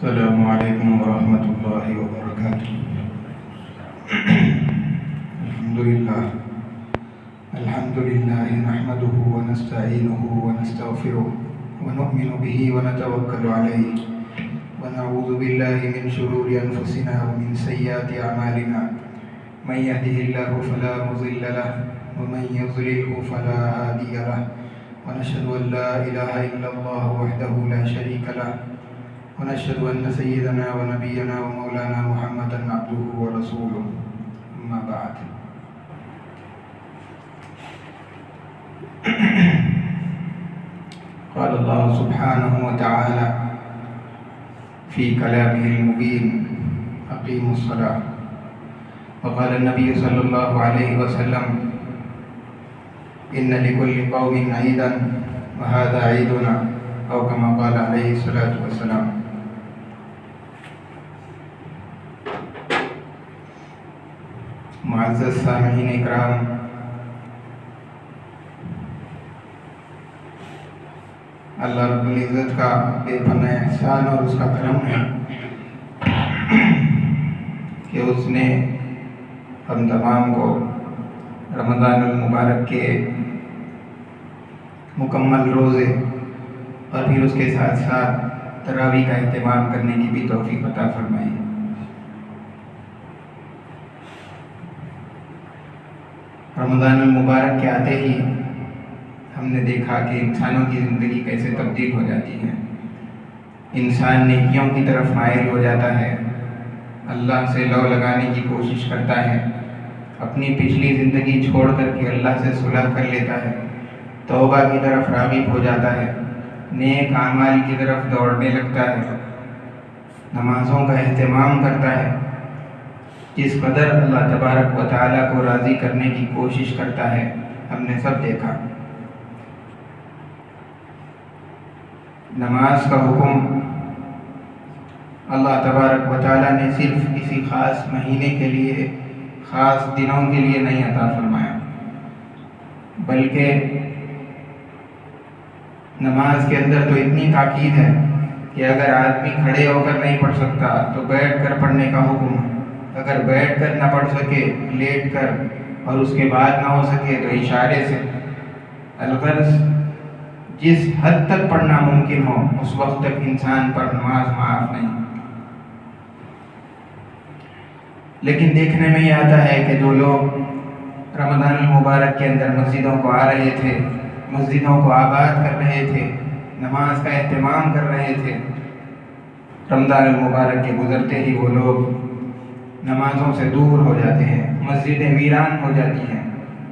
السلام علیکم ورحمۃ اللہ وبرکاتہ۔ الحمدللہ نحمده ونستعینه ونستغفره ونؤمن به ونتوکل علیہ ونعوذ باللہ من شرور انفسنا ومن سیئات اعمالنا من يهده الله فلا مضل له ومن يضلله فلا هادي له ونشهد ان لا اله الا الله وحده لا شريك له ونشهد أن سيدنا ونبينا ومولانا محمدا عبده ورسوله أما بعد قال الله سبحانه وتعالى في كلامه المبين أقيموا الصلاة وقال النبي صلى الله عليه وسلم إن لكل قوم عيدا وهذا عيدنا أو كما قال عليه الصلاة والسلام۔ معزز سامعین اکرام، اللہ رب العزت کا بے پناہ احسان اور اس کا کرم ہے کہ اس نے ہم تمام کو رمضان المبارک کے مکمل روزے اور پھر اس کے ساتھ ساتھ تراویح کا اہتمام کرنے کی بھی توفیق عطا فرمائی۔ رمضان المبارک کے آتے ہی ہم نے دیکھا کہ انسانوں کی زندگی کیسے تبدیل ہو جاتی ہے۔ انسان نیکیوں کی طرف مائل ہو جاتا ہے، اللہ سے لو لگانے کی کوشش کرتا ہے، اپنی پچھلی زندگی چھوڑ کر کے اللہ سے صلح کر لیتا ہے، توبہ کی طرف راغب ہو جاتا ہے، نیک اعمال کی طرف دوڑنے لگتا ہے، نمازوں کا اہتمام کرتا ہے، جس قدر اللہ تبارک و تعالیٰ کو راضی کرنے کی کوشش کرتا ہے ہم نے سب دیکھا۔ نماز کا حکم اللہ تبارک و تعالیٰ نے صرف کسی خاص مہینے کے لیے، خاص دنوں کے لیے نہیں عطا فرمایا، بلکہ نماز کے اندر تو اتنی تاکید ہے کہ اگر آدمی کھڑے ہو کر نہیں پڑھ سکتا تو بیٹھ کر پڑھنے کا حکم ہے، اگر بیٹھ کر نہ پڑھ سکے لیٹ کر، اور اس کے بعد نہ ہو سکے تو اشارے سے، الغرض جس حد تک پڑھنا ممکن ہو اس وقت تک انسان پر نماز معاف نہیں۔ لیکن دیکھنے میں یہ آتا ہے کہ جو لوگ رمضان المبارک کے اندر مسجدوں کو آ رہے تھے، مسجدوں کو آباد کر رہے تھے، نماز کا اہتمام کر رہے تھے، رمضان المبارک کے گزرتے ہی وہ لوگ نمازوں سے دور ہو جاتے ہیں، مسجدیں ویران ہو جاتی ہیں،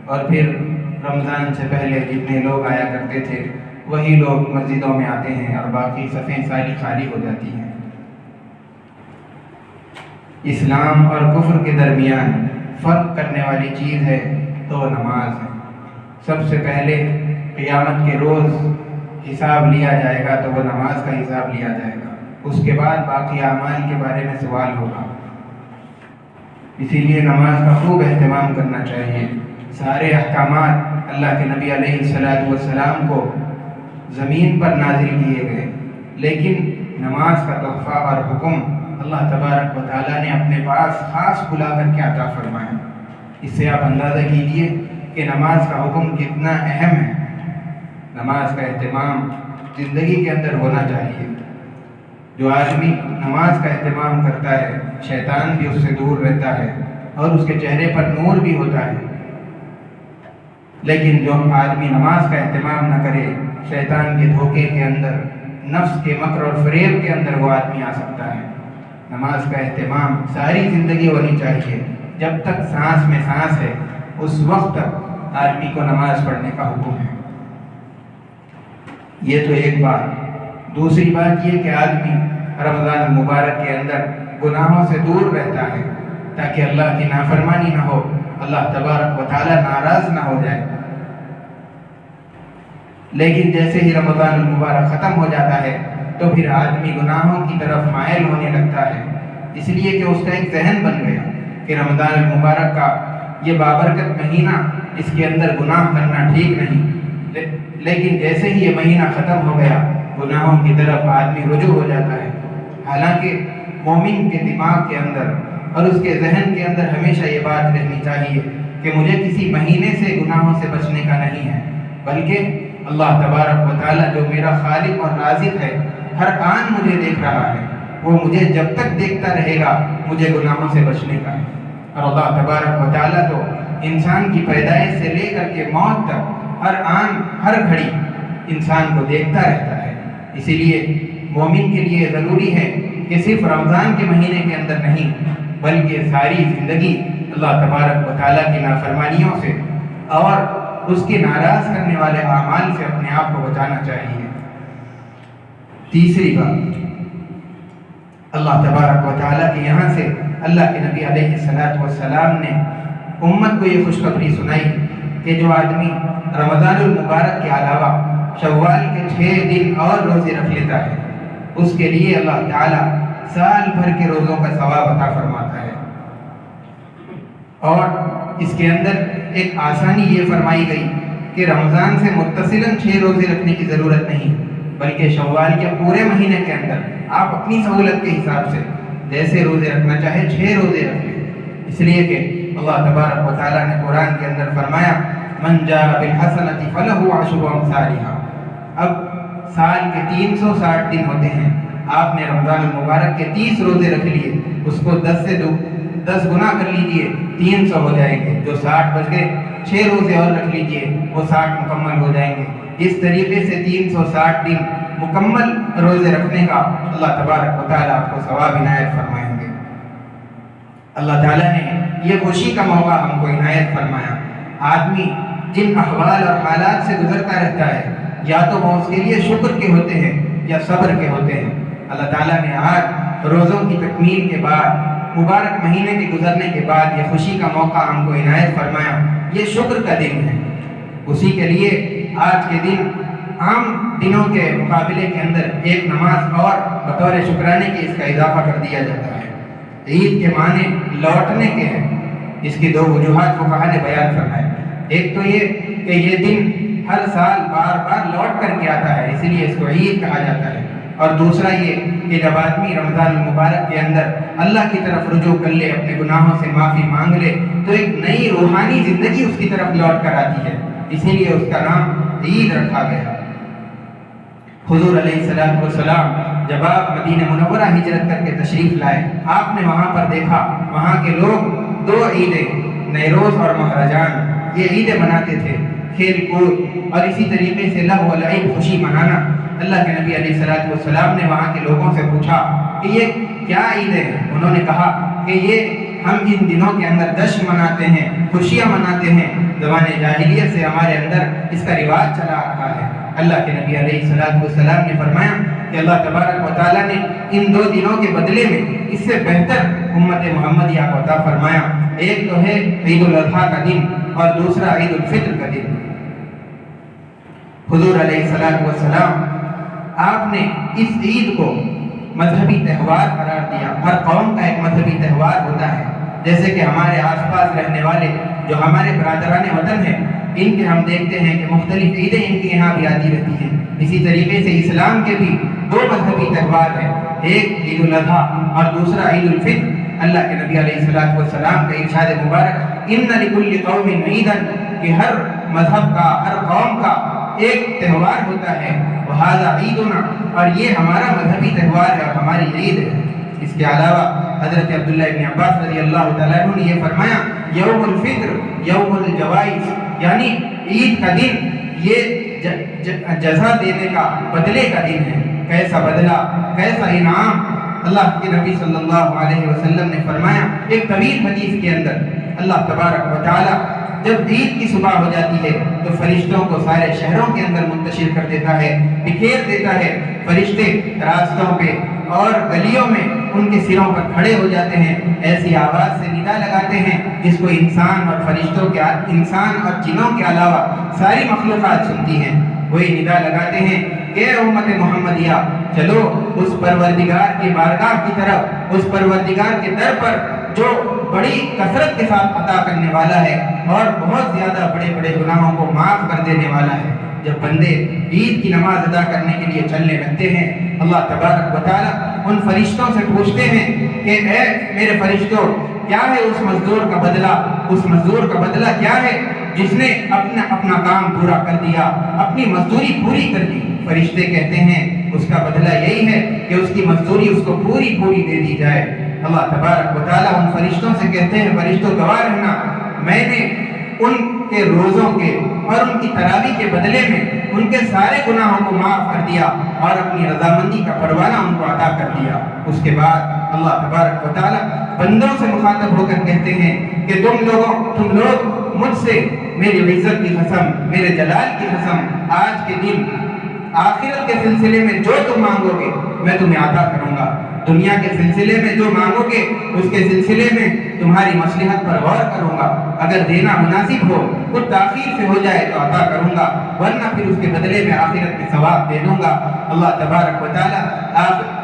اور پھر رمضان سے پہلے جتنے لوگ آیا کرتے تھے وہی لوگ مسجدوں میں آتے ہیں اور باقی صفیں ساری خالی ہو جاتی ہیں۔ اسلام اور کفر کے درمیان فرق کرنے والی چیز ہے تو وہ نماز ہے۔ سب سے پہلے قیامت کے روز حساب لیا جائے گا تو وہ نماز کا حساب لیا جائے گا، اس کے بعد باقی اعمال کے بارے میں سوال ہوگا۔ اسی لیے نماز کا خوب اہتمام کرنا چاہیے۔ سارے احکامات اللہ کے نبی علیہ السلام کو زمین پر نازل کیے گئے، لیکن نماز کا تحفہ اور حکم اللہ تبارک و تعالیٰ نے اپنے پاس خاص بلا کر کے عطا فرمایا۔ اس سے آپ اندازہ کیجئے کہ نماز کا حکم کتنا اہم ہے۔ نماز کا اہتمام زندگی کے اندر ہونا چاہیے۔ جو آدمی نماز کا اہتمام کرتا ہے شیطان بھی اس سے دور رہتا ہے اور اس کے چہرے پر نور بھی ہوتا ہے، لیکن جو آدمی نماز کا اہتمام نہ کرے شیطان کے دھوکے کے اندر، نفس کے مکر اور فریب کے اندر وہ آدمی آ سکتا ہے۔ نماز کا اہتمام ساری زندگی ہونی چاہیے، جب تک سانس میں سانس ہے اس وقت تک آدمی کو نماز پڑھنے کا حکم ہے۔ یہ تو ایک بات۔ دوسری بات یہ کہ آدمی رمضان المبارک کے اندر گناہوں سے دور رہتا ہے تاکہ اللہ کی نافرمانی نہ ہو، اللہ تبارک و تعالیٰ ناراض نہ ہو جائے۔ لیکن جیسے ہی رمضان المبارک ختم ہو جاتا ہے تو پھر آدمی گناہوں کی طرف مائل ہونے لگتا ہے، اس لیے کہ اس کا ایک ذہن بن گیا کہ رمضان المبارک کا یہ بابرکت مہینہ، اس کے اندر گناہ کرنا ٹھیک نہیں۔ لیکن جیسے ہی یہ مہینہ ختم ہو گیا گناہوں کی طرف آدمی رجوع ہو جاتا ہے، حالانکہ مومن کے دماغ کے اندر اور اس کے ذہن کے اندر ہمیشہ یہ بات رہنی چاہیے کہ مجھے کسی مہینے سے گناہوں سے بچنے کا نہیں ہے، بلکہ اللہ تبارک و تعالیٰ جو میرا خالق اور رازق ہے، ہر آن مجھے دیکھ رہا ہے، وہ مجھے جب تک دیکھتا رہے گا مجھے گناہوں سے بچنے کا ہے۔ اور اللہ تبارک و تعالیٰ تو انسان کی پیدائش سے لے کر کے موت تک ہر آن ہر گھڑی انسان کو دیکھتا رہتا ہے۔ اسی لیے مومن کے لیے ضروری ہے کہ صرف رمضان کے مہینے کے اندر نہیں بلکہ ساری زندگی اللہ تبارک و تعالیٰ کی نافرمانیوں سے اور اس کے ناراض کرنے والے اعمال سے اپنے آپ کو بچانا چاہیے۔ تیسری بات، اللہ تبارک و تعالیٰ کے یہاں سے اللہ کے نبی علیہ السلام نے امت کو یہ خوشخبری سنائی کہ جو آدمی رمضان المبارک کے علاوہ شوال کے 6 دن اور روزے رکھ لیتا ہے، اس کے لیے اللہ تعالیٰ سال بھر کے روزوں کا ثواب عطا فرماتا ہے۔ اور اس کے اندر ایک آسانی یہ فرمائی گئی کہ رمضان سے متصلاً 6 روزے رکھنے کی ضرورت نہیں، بلکہ شوال کے پورے مہینے کے اندر آپ اپنی سہولت کے حساب سے جیسے روزے رکھنا چاہے 6 روزے رکھ لیں، اس لیے کہ اللہ تبارک و تعالیٰ نے قرآن کے اندر فرمایا من جاء بالحسنۃ فلہ عشر امثالھا۔ اب سال کے 360 دن ہوتے ہیں، آپ نے رمضان المبارک کے 30 روزے رکھ لیے، اس کو 10 گنا کر لیجئے، 300 ہو جائیں گے، جو 60 بچ گئے 6 روزے اور رکھ لیجئے، وہ 60 مکمل ہو جائیں گے۔ اس طریقے سے 360 دن مکمل روزے رکھنے کا اللہ تبارک و تعالیٰ آپ کو ثواب عنایت فرمائیں گے۔ اللہ تعالیٰ نے یہ خوشی کا موقع ہم کو عنایت فرمایا۔ آدمی جن احوال اور حالات سے گزرتا رہتا ہے، یا تو وہ اس کے لیے شکر کے ہوتے ہیں یا صبر کے ہوتے ہیں۔ اللہ تعالیٰ نے آج روزوں کی تکمیل کے بعد، مبارک مہینے کے گزرنے کے بعد یہ خوشی کا موقع ہم کو عنایت فرمایا۔ یہ شکر کا دن ہے، اسی کے لیے آج کے دن عام دنوں کے مقابلے کے اندر ایک نماز اور بطور شکرانے کے اس کا اضافہ کر دیا جاتا ہے۔ عید کے معنی لوٹنے کے ہیں، اس کی 2 وجوہات فقہا نے بیان فرمائے۔ ایک تو یہ کہ یہ دن ہر سال بار بار لوٹ کر کے آتا ہے، اسی لیے اس کو عید کہا جاتا ہے، اور دوسرا یہ کہ جب آدمی رمضان المبارک کے اندر اللہ کی طرف رجوع کر لے، اپنے گناہوں سے معافی مانگ لے، تو ایک نئی روحانی زندگی اس کی طرف لوٹ کر آتی ہے، اسی لیے اس کا نام عید رکھا گیا۔ حضور علیہ السلام جب آپ مدینہ منورہ ہجرت کر کے تشریف لائے، آپ نے وہاں پر دیکھا وہاں کے لوگ 2 عیدیں، نیروز اور مہرجان، یہ عیدیں مناتے تھے، کھیل کود اور اسی طریقے سے لہو و لعب، خوشی منانا۔ اللہ کے نبی علیہ السلام نے وہاں کے لوگوں سے پوچھا کہ یہ کیا عیدیں ہیں؟ انہوں نے کہا کہ یہ ہم ان دنوں کے اندر جشن مناتے ہیں، خوشیاں مناتے ہیں، زمانے جاہلیت سے ہمارے اندر اس کا رواج چلا آ رہا ہے۔ اللہ کے نبی علیہ السلام نے فرمایا کہ اللہ تبارک و تعالیٰ نے ان 2 دنوں کے بدلے میں اس سے بہتر امت محمدیہ کو عطا فرمایا۔ ایک تو ہے عید الاضحیٰ کا دن اور دوسرا عید الفطر کا دن۔ حضور علیہ السلام آپ نے اس عید کو مذہبی تہوار قرار دیا۔ ہر قوم کا ایک مذہبی تہوار ہوتا ہے، جیسے کہ ہمارے آس پاس رہنے والے جو ہمارے برادران وطن ہیں، ان کے ہم دیکھتے ہیں کہ مختلف عیدیں ان کے یہاں بھی آتی رہتی ہیں۔ اسی طریقے سے اسلام کے بھی 2 مذہبی تہوار ہیں، ایک عید الاضحیٰ اور دوسرا عید الفطر۔ اللہ کے نبی علیہ السلام کا ارشاد مبارک ان لکل قوم عیدا، کہ ہر مذہب کا، ہر قوم کا ایک تہوار ہوتا ہے، وہذا عیدنا، اور یہ ہمارا مذہبی تہوار ہے اور ہماری عید ہے۔ اس کے علاوہ حضرت عبداللہ ابن عباس رضی اللہ تعالیٰ عنہ نے یہ فرمایا یوم الفطر یوم الجوائز، یعنی عید کا دن یہ جزا دینے کا، بدلے کا دن ہے۔ کیسا بدلہ، کیسا انعام! اللہ کے نبی صلی اللہ علیہ وسلم نے فرمایا ایک طویل حدیث کے اندر، اللہ تبارک و تعالیٰ جب عید کی صبح ہو جاتی ہے تو فرشتوں کو سارے شہروں کے اندر منتشر کر دیتا ہے، بکھیر دیتا ہے۔ فرشتے راستوں پہ اور گلیوں میں ان کے سروں پر کھڑے ہو جاتے ہیں، ایسی آواز سے ندا لگاتے ہیں جس کو انسان اور جنوں کے علاوہ ساری مخلوقات سنتی ہیں۔ وہی ندا لگاتے ہیں کہ اے امت محمدیہ، چلو اس پروردگار کی بارگاہ کی طرف، اس پروردگار کے در پر جو بڑی کثرت کے ساتھ عطا کرنے والا ہے اور بہت زیادہ بڑے بڑے گناہوں کو معاف کر دینے والا ہے۔ جب بندے عید کی نماز ادا کرنے کے لیے چلنے لگتے ہیں، اللہ تبارک و تعالیٰ ان فرشتوں سے پوچھتے ہیں کہ اے میرے فرشتوں، کیا ہے اس مزدور کا بدلہ؟ اس مزدور کا بدلہ کیا ہے جس نے اپنا کام پورا کر دیا، اپنی مزدوری پوری کر دی؟ فرشتے کہتے ہیں اس کا بدلہ یہی ہے کہ اس کی مزدوری اس کو پوری دے دی جائے۔ اللہ تبارک و تعالیٰ ان فرشتوں سے کہتے ہیں فرشتوں گواہ رہنا، میں نے ان کے روزوں کے اور ان کی تراویح کے بدلے میں ان کے سارے گناہوں کو معاف کر دیا اور اپنی رضامندی کا پروانہ ان کو عطا کر دیا۔ اس کے بعد اللہ تبارک و تعالیٰ بندوں سے مخاطب ہو کر کہتے ہیں کہ تم لوگ مجھ سے میری عزت کی قسم، میرے جلال کی قسم، آج کے دن آخرت کے سلسلے میں جو تم مانگو گے میں تمہیں عطا کروں گا۔ دنیا کے سلسلے میں جو مانگو گے اس کے سلسلے میں تمہاری مصلحت پر غور کروں گا، اگر دینا مناسب ہو، کچھ تاخیر سے ہو جائے تو عطا کروں گا، ورنہ پھر اس کے بدلے میں آخرت کے ثواب دے دوں گا۔ اللہ تبارک و تعالیٰ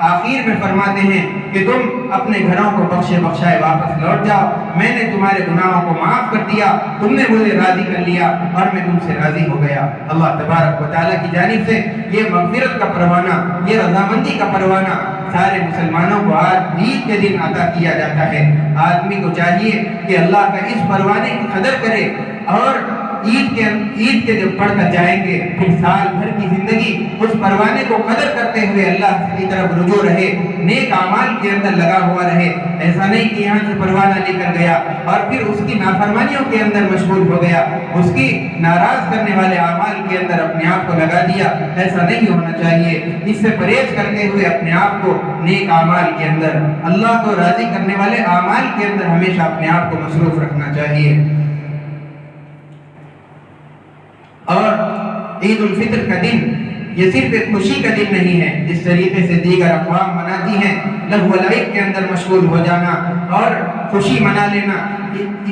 آخر میں فرماتے ہیں کہ تم اپنے گھروں کو بخشے بخشائے واپس لوٹ جاؤ، میں نے تمہارے گناہوں کو معاف کر دیا، تم نے مجھے راضی کر لیا اور میں تم سے راضی ہو گیا۔ اللہ تبارک و تعالیٰ کی جانب سے یہ مغفرت کا پروانہ، یہ رضامندی کا پروانہ سارے مسلمانوں کو آج عید کے دن عطا کیا جاتا ہے۔ آدمی کو چاہیے کہ اللہ کا اس پروانے کی قدر کرے اور عید کے جب پڑھ کر جائیں گے پھر سال بھر کی زندگی اس پروانے کو قدر کرتے ہوئے اللہ کی طرف رجوع رہے، نیک اعمال کے اندر لگا ہوا رہے۔ ایسا نہیں کہ یہاں سے پروانہ لے کر گیا اور پھر اس کی نافرمانیوں کے اندر مشغول ہو گیا، اس کی ناراض کرنے والے اعمال کے اندر اپنے آپ کو لگا دیا۔ ایسا نہیں ہونا چاہیے۔ اس سے پرہیز کرتے ہوئے اپنے آپ کو نیک اعمال کے اندر، اللہ کو راضی کرنے والے اعمال کے اندر ہمیشہ اپنے آپ کو مصروف رکھنا چاہیے۔ اور عید الفطر کا دن یہ صرف ایک خوشی کا دن نہیں ہے جس طریقے سے دیگر اقوام مناتی ہیں، لہو و لعب کے اندر مشغول ہو جانا اور خوشی منا لینا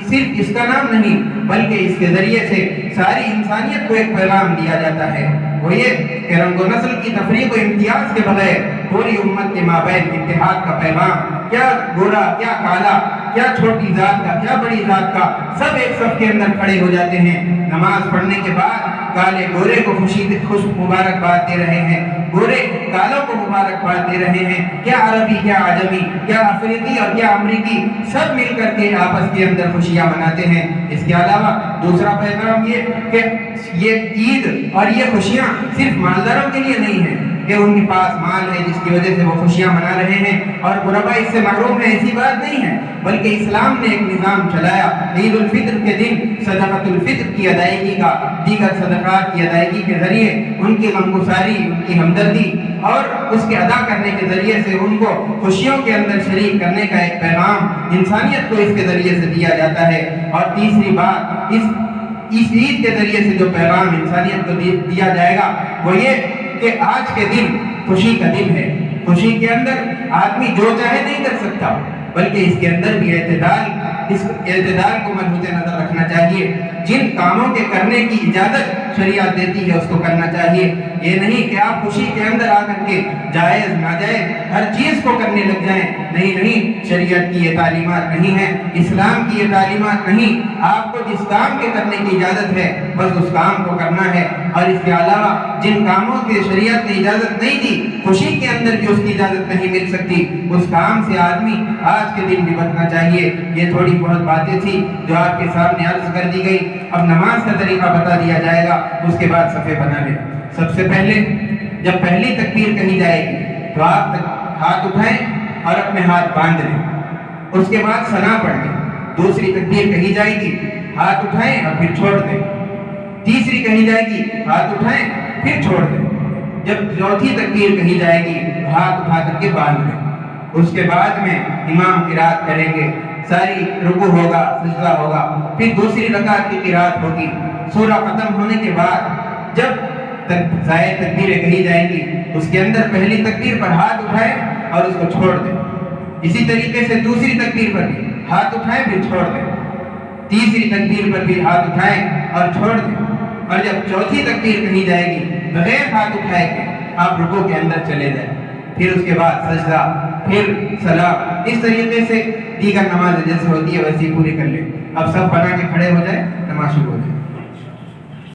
صرف اس کا نام نہیں، بلکہ اس کے ذریعے سے ساری انسانیت کو ایک پیغام دیا جاتا ہے، وہ یہ کہ رنگ و نسل کی تفریق و امتیاز کے بغیر پوری امت کے مابین اتحاد کا پیغام، کیا گورا کیا کالا، کیا چھوٹی ذات کا کیا بڑی ذات کا، سب ایک صف کے اندر کھڑے ہو جاتے ہیں۔ نماز پڑھنے کے بعد کالے گورے کو خوش مبارکباد دے رہے ہیں، گورے کالوں کو مبارکباد دے رہے ہیں، کیا عربی کیا عجمی، کیا افریقی اور کیا امریکی، سب مل کر کے آپس کے اندر خوشیاں مناتے ہیں۔ اس کے علاوہ دوسرا پیغام یہ کہ یہ عید اور یہ خوشیاں صرف مالداروں کے لیے نہیں ہیں کہ ان کے پاس مال ہے جس کی وجہ سے وہ خوشیاں منا رہے ہیں اور غربا اس سے محروم ہے، ایسی بات نہیں ہے، بلکہ اسلام نے ایک نظام چلایا۔ عید الفطر کے دن صدقۃ الفطر کی ادائیگی کا، دیگر صدقات کی ادائیگی کے ذریعے ان کی غمگساری، ان کی ہمدردی اور اس کے ادا کرنے کے ذریعے سے ان کو خوشیوں کے اندر شریک کرنے کا ایک پیغام انسانیت کو اس کے ذریعے سے دیا جاتا ہے۔ اور تیسری بات، اس عید کے ذریعے سے جو پیغام انسانیت کو دیا جائے گا وہ یہ کہ آج کے دن خوشی کا دن ہے۔ خوشی کے اندر آدمی جو چاہے نہیں کر سکتا، بلکہ اس کے اندر بھی اس اعتدال کو مد نظر رکھنا چاہیے۔ جن کاموں کے کرنے کی اجازت شریعت دیتی ہے اس کو کرنا چاہیے۔ یہ نہیں کہ آپ خوشی کے اندر آ کر کے جائز ناجائز ہر چیز کو کرنے لگ جائیں، نہیں، شریعت کی یہ تعلیمات نہیں ہے، اسلام کی یہ تعلیمات نہیں۔ آپ کو جس کام کے کرنے کی اجازت ہے بس اس کام کو کرنا ہے، اور اس کے علاوہ جن کاموں کی شریعت نے اجازت نہیں دی، خوشی کے اندر بھی اس کی اجازت نہیں مل سکتی، اس کام سے آدمی آج کے دن بھی بچنا چاہیے۔ یہ تھوڑی بہت باتیں تھی جو آپ کے سامنے عرض کر دی گئی۔ اب نماز کا طریقہ بتا دیا جائے گا، اس کے بعد صفحے بنا لیں۔ سب سے پہلے جب پہلی تکبیر کہی جائے گی تو آپ ہاتھ اٹھائیں اور اپنے ہاتھ باندھ لیں، اس کے بعد ثنا پڑھ لیں۔ دوسری تکبیر کہی جائے گی، ہاتھ اٹھائیں اور پھر چھوڑ دیں۔ تیسری کہی جائے گی، ہاتھ اٹھائیں پھر چھوڑ دیں۔ جب چوتھی تکبیر کہی جائے گی ہاتھ اٹھا کر کے باندھ لیں۔ اس کے بعد میں امام قرات کریں گے، ساری رکوع ہوگا، سجدہ ہوگا، پھر دوسری رکعت کی قرات ہوگی۔ سورہ ختم ہونے کے بعد جب زائد تکبیریں کہی جائیں گی اس کے اندر پہلی تکبیر پر ہاتھ اٹھائیں اور اس کو چھوڑ دیں۔ اسی طریقے سے دوسری تکبیر پر بھی ہاتھ اٹھائیں پھر چھوڑ دیں، تیسری تکبیر پر بھی ہاتھ اٹھائیں اور چھوڑ دیں، اور جب چوتھی تکبیر کہی جائے گی بغیر ہاتھ اٹھائے کے آپ رکوع کے اندر چلے جائیں، پھر اس کے بعد سجدہ، پھر سلام۔ اس طریقے سے دیگر نماز جیسے ہوتی ہے ویسے پوری کر لیں۔ اب سب بنا کے کھڑے ہو جائیں، نماز شروع ہو جائے۔